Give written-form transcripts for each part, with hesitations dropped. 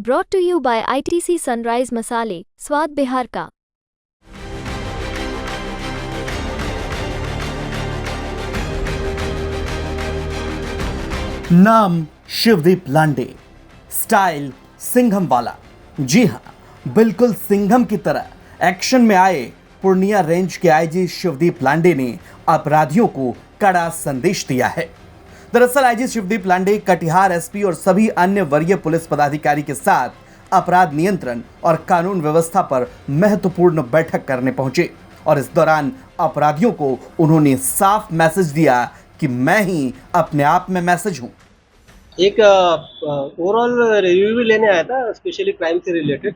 Brought to you by ITC Sunrise मसाले, स्वाद बिहार का। नाम शिवदीप लांडे, स्टाइल सिंघम वाला। जी हाँ, बिल्कुल सिंघम की तरह एक्शन में आए पूर्णिया रेंज के आईजी शिवदीप लांडे ने अपराधियों को कड़ा संदेश दिया है। दरअसल आईजी शिवदीप लांडे कटिहार एसपी और सभी अन्य वरीय पुलिस पदाधिकारी के साथ अपराध नियंत्रण और कानून व्यवस्था पर महत्वपूर्ण बैठक करने पहुंचे और इस दौरान अपराधियों को उन्होंने साफ मैसेज दिया कि मैं ही अपने आप में मैसेज हूं। एक ओवरऑल रिव्यू भी लेने आया था, स्पेशली क्राइम से रिलेटेड।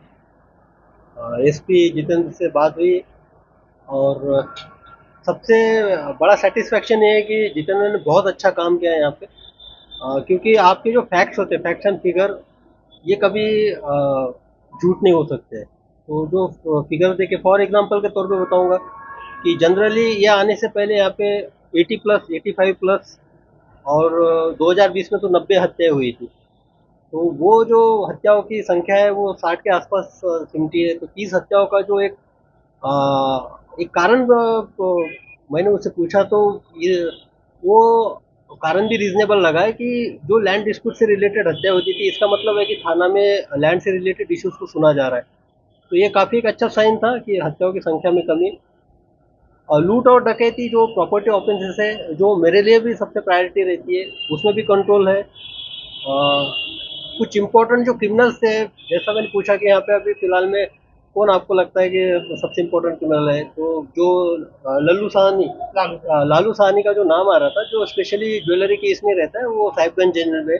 एसपी जितेंद्र से बात हुई और सबसे बड़ा सेटिस्फेक्शन ये है कि जितेंद्र ने बहुत अच्छा काम किया है यहाँ पे, क्योंकि आपके जो फैक्ट्स होते हैं, फैक्ट्स एंड फिगर, ये कभी झूठ नहीं हो सकते। तो जो फिगर देके फॉर एग्जांपल के तौर पे बताऊंगा कि जनरली ये आने से पहले यहाँ पे 80 प्लस 85 प्लस और 2020 में तो 90 हत्याएं हुई थी। तो वो जो हत्याओं की संख्या है वो 60 के आसपास सिमटी है। तो 30 हत्याओं का जो एक कारण तो मैंने उससे पूछा, तो ये वो कारण भी रीजनेबल लगा है कि जो लैंड डिस्प्यूट से रिलेटेड हत्या होती थी, इसका मतलब है कि थाना में लैंड से रिलेटेड इश्यूज को सुना जा रहा है। तो ये काफ़ी एक अच्छा साइन था कि हत्याओं की संख्या में कमी। और लूट और डकैती जो प्रॉपर्टी ऑफेंसेस है, जो मेरे लिए भी सबसे प्रायोरिटी रहती है, उसमें भी कंट्रोल है। कुछ इम्पोर्टेंट जो क्रिमिनल्स थे, जैसा मैंने पूछा कि यहाँ पे अभी फिलहाल में कौन आपको लगता है कि सबसे इम्पोर्टेंट क्रिमिनल है, तो जो लालू साहनी का जो नाम आ रहा था, जो स्पेशली ज्वेलरी केस में रहता है, वो साहिबगंज जेल में।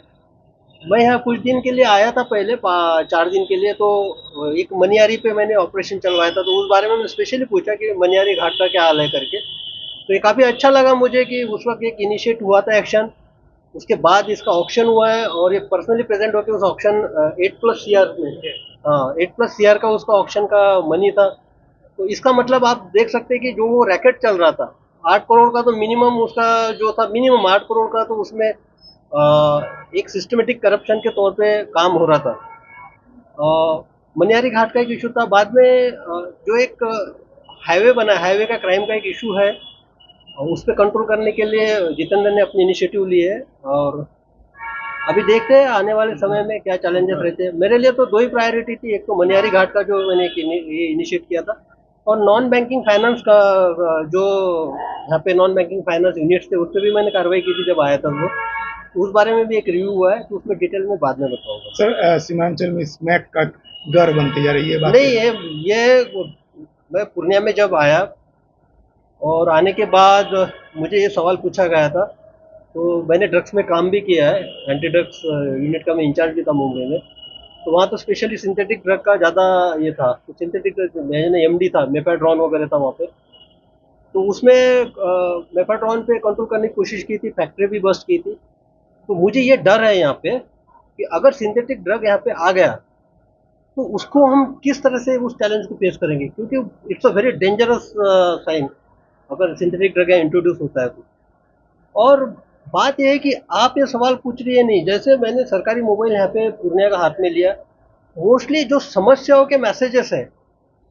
मैं यहाँ कुछ दिन के लिए आया था पहले, 4 दिन के लिए। तो एक मनियारी पे मैंने ऑपरेशन चलवाया था, तो उस बारे में मैंने स्पेशली पूछा कि मनियारी घाट का क्या हाल है करके। तो ये काफ़ी अच्छा लगा मुझे कि उस वक्त एक इनिशिएट हुआ था एक्शन, उसके बाद इसका ऑक्शन हुआ है और ये पर्सनली प्रेजेंट होकर उस ऑक्शन 8+ CR में, हाँ 8+ CR का उसका ऑक्शन का मनी था। तो इसका मतलब आप देख सकते हैं कि जो वो रैकेट चल रहा था, 8 करोड़ का तो मिनिमम उसका जो था, मिनिमम 8 करोड़ का, तो उसमें एक सिस्टमेटिक करप्शन के तौर पे काम हो रहा था। मनियारी घाट का एक इशू था। बाद में जो एक हाईवे बना, हाईवे का क्राइम का एक इशू है, उस पर कंट्रोल करने के लिए जितेंद्र ने अपनी इनिशिएटिव ली है और अभी देखते हैं आने वाले समय में क्या चैलेंजेस रहते हैं। मेरे लिए तो 2 ही प्रायोरिटी थी, एक तो मनियारी घाट का जो मैंने इनिशिएट किया था, और नॉन बैंकिंग फाइनेंस का जो यहाँ पे नॉन बैंकिंग फाइनेंस यूनिट्स थे, उस पर भी मैंने कार्रवाई की थी जब आया था वो। उस बारे में भी एक रिव्यू हुआ है, तो उसमें डिटेल में बाद में बताऊंगा। सर, सीमांचल में स्मैक का डर बनती जा रही है बात नहीं, ये मैं पूर्णिया में जब आया और आने के बाद मुझे ये सवाल पूछा गया था, तो मैंने ड्रग्स में काम भी किया है, एंटी ड्रग्स यूनिट का मैं इंचार्ज भी था मुंबई में। तो वहाँ तो स्पेशली सिंथेटिक ड्रग का ज़्यादा ये था। तो सिंथेटिक मैंने MD था, मेफेड्रॉन वगैरह था वहाँ पे। तो उसमें मेफेड्रॉन पे कंट्रोल करने की कोशिश की थी, फैक्ट्री भी बस्ट की थी। तो मुझे ये डर है यहाँ पे कि अगर सिंथेटिक ड्रग यहाँ पे आ गया तो उसको हम किस तरह से उस चैलेंज को फेस करेंगे, क्योंकि it's a very dangerous sign अगर सिंथेटिक ड्रग इंट्रोड्यूस होता है तो। और बात यह है कि आप ये सवाल पूछ रही है, नहीं, जैसे मैंने सरकारी मोबाइल यहाँ पे पूर्णिया का हाथ में लिया, मोस्टली जो समस्याओं के मैसेजेस है,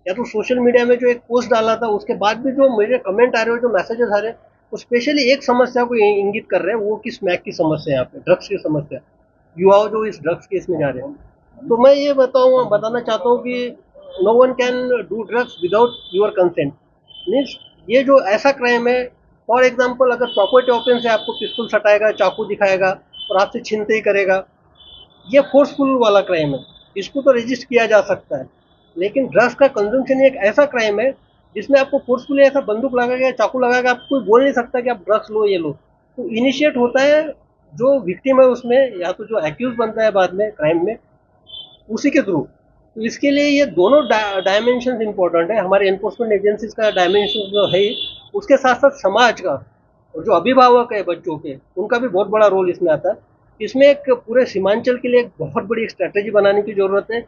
या तो सोशल मीडिया में जो एक पोस्ट डाला था उसके बाद भी जो मेरे कमेंट आ रहे हो, जो मैसेजेस आ रहे हैं, वो स्पेशली एक समस्या को इंगित कर रहे हैं, वो कि स्मैक की समस्या, यहाँ पे ड्रग्स की समस्या, युवाओं जो इस ड्रग्स केस में जा रहे हैं। तो मैं ये बताना चाहता हूँ कि no one can do drugs without your consent. Means ये जो ऐसा क्राइम है, फॉर एग्जाम्पल अगर प्रॉपर्टी ऑफेंस है, आपको पिस्तौल सटाएगा, चाकू दिखाएगा और आपसे छीनते ही करेगा, ये फोर्सफुल वाला क्राइम है, इसको तो रजिस्टर किया जा सकता है। लेकिन ड्रग्स का कंजम्पशन एक ऐसा क्राइम है जिसमें आपको फोर्सफुली ऐसा बंदूक लगाएगा, चाकू लगाएगा, आपको कोई बोल नहीं सकता कि आप ड्रग्स लो, ये लो। तो इनिशिएट होता है जो विक्टिम है उसमें, या तो जो एक्यूज बनता है बाद में क्राइम में, उसी के थ्रू। तो इसके लिए ये दोनों डायमेंशन इंपॉर्टेंट है। हमारे एनफोर्समेंट एजेंसीज का डायमेंशन जो है, उसके साथ साथ समाज का और जो अभिभावक है बच्चों के, उनका भी बहुत बड़ा रोल इसमें आता है। इसमें एक पूरे सीमांचल के लिए एक बहुत बड़ी स्ट्रैटेजी बनाने की ज़रूरत है,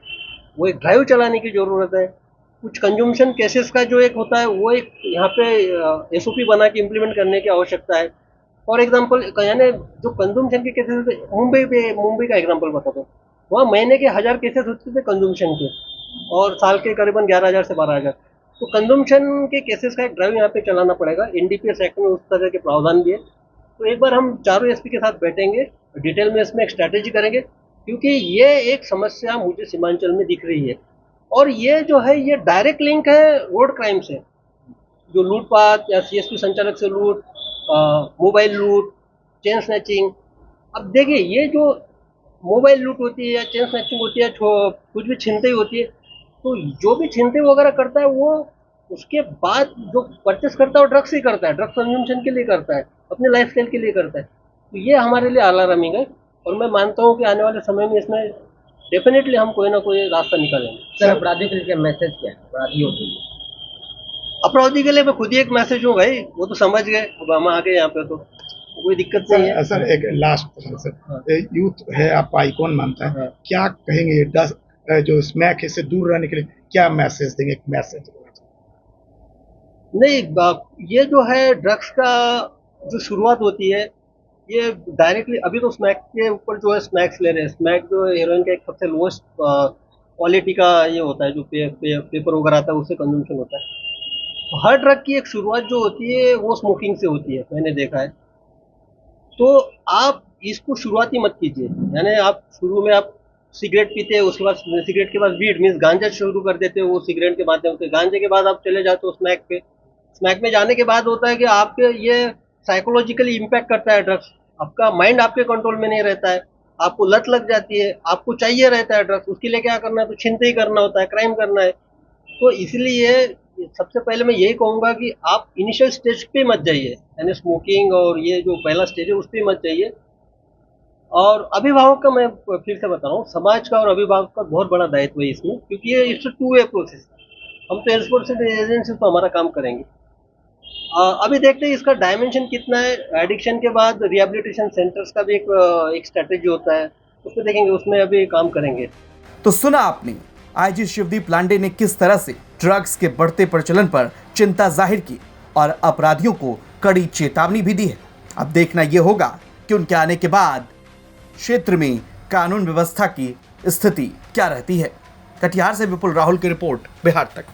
वो एक ड्राइव चलाने की ज़रूरत है। कुछ कंज्यूमशन केसेस का जो एक होता है, वो एक यहाँ पे SOP बना के इम्प्लीमेंट करने की आवश्यकता है। फॉर एग्जाम्पल, यानी जो कंज्यूमशन के केसेस, मुंबई का एग्जाम्पल बताता हूँ। वहाँ महीने के 1000 केसेस होते थे कंजम्पशन के, और साल के करीबन 11,000 से 12,000। तो कंजम्पशन के केसेस का एक ड्राइव यहाँ पे चलाना पड़ेगा। एनडीपीएस एक्ट में उस तरह के प्रावधान भी है। तो एक बार हम चारों एसपी के साथ बैठेंगे, डिटेल में इसमें एक स्ट्रैटेजी करेंगे, क्योंकि ये एक समस्या मुझे सीमांचल में दिख रही है। और ये जो है ये डायरेक्ट लिंक है रोड क्राइम से, जो लूटपाट या सीएसपी संचालक से लूट, मोबाइल लूट, चेन स्नैचिंग। अब देखिए, ये जो मोबाइल लूट होती है या चेन स्नैचिंग होती है, कुछ भी छीनते ही होती है, तो जो भी छीनते वगैरह करता है वो उसके बाद जो परचेस करता है वो ड्रग्स ही करता है, ड्रग्स कंजम्पशन के लिए करता है, अपने लाइफ स्टाइल के लिए करता है। तो ये हमारे लिए अलार्मिंग है, और मैं मानता हूँ कि आने वाले समय में इसमें डेफिनेटली हम कोई ना कोई रास्ता निकालेंगे। सर, अपराधी के लिए मैसेज क्या है अपराधियों के लिए? अपराधी के लिए मैं खुद ही एक मैसेज हूँ भाई, वो तो समझ गए, अब हम आ गए यहाँ पे तो कोई दिक्कत नहीं है। सर एक लास्ट क्वेश्चन सर, यूथ है आपका आइकॉन मानता है, हाँ। क्या कहेंगे जो स्मैक है से दूर रहने के लिए क्या मैसेज देंगे? एक मैसेज नहीं, ये जो है ड्रग्स का जो शुरुआत होती है, ये डायरेक्टली अभी तो स्मैक के ऊपर जो है स्मैक्स ले रहे हैं। स्मैक जो है हेरोइन का एक सबसे लोएस्ट क्वालिटी का ये होता है, जो पेपर वगैरह आता है उससे कंजम्पशन होता है। तो हर ड्रग की एक शुरुआत जो होती है वो स्मोकिंग से होती है, मैंने देखा है। तो आप इसको शुरुआती मत कीजिए, यानी आप शुरू में आप सिगरेट पीते हैं, उसके बाद सिगरेट के बाद वीड मीन्स गांजा शुरू कर देते हो वो सिगरेट के माध्यम से। गांजे के बाद आप चले जाते हो स्मैक पे। स्मैक में जाने के बाद होता है कि आपके ये साइकोलॉजिकली इम्पैक्ट करता है ड्रग्स, आपका माइंड आपके कंट्रोल में नहीं रहता है, आपको लत लग जाती है, आपको चाहिए रहता है ड्रग्स, उसके लिए क्या करना है, तो छीनते ही करना होता है, क्राइम करना है। तो इसलिए सबसे पहले मैं यही कहूँगा कि आप इनिशियल स्टेज पे मत जाइए, यानी स्मोकिंग और ये जो पहला स्टेज है उस पर मत जाइए। और अभिभावक का मैं फिर से बता रहा हूँ, समाज का और अभिभावक का बहुत बड़ा दायित्व है इसमें, क्योंकि ये इट्स टू वे प्रोसेस। हम तो एज एजेंसी तो हमारा काम करेंगे। अभी देखते हैं इसका डायमेंशन कितना है। एडिक्शन के बाद रिहेबिलिटेशन सेंटर्स का भी एक स्ट्रेटेजी होता है, उसमें देखेंगे, उसमें अभी काम करेंगे। तो सुना आपने आईजी शिवदीप लांडे ने किस तरह से ड्रग्स के बढ़ते प्रचलन पर चिंता जाहिर की और अपराधियों को कड़ी चेतावनी भी दी है। अब देखना यह होगा कि उनके आने के बाद क्षेत्र में कानून व्यवस्था की स्थिति क्या रहती है। कटिहार से विपुल राहुल की रिपोर्ट, बिहार तक।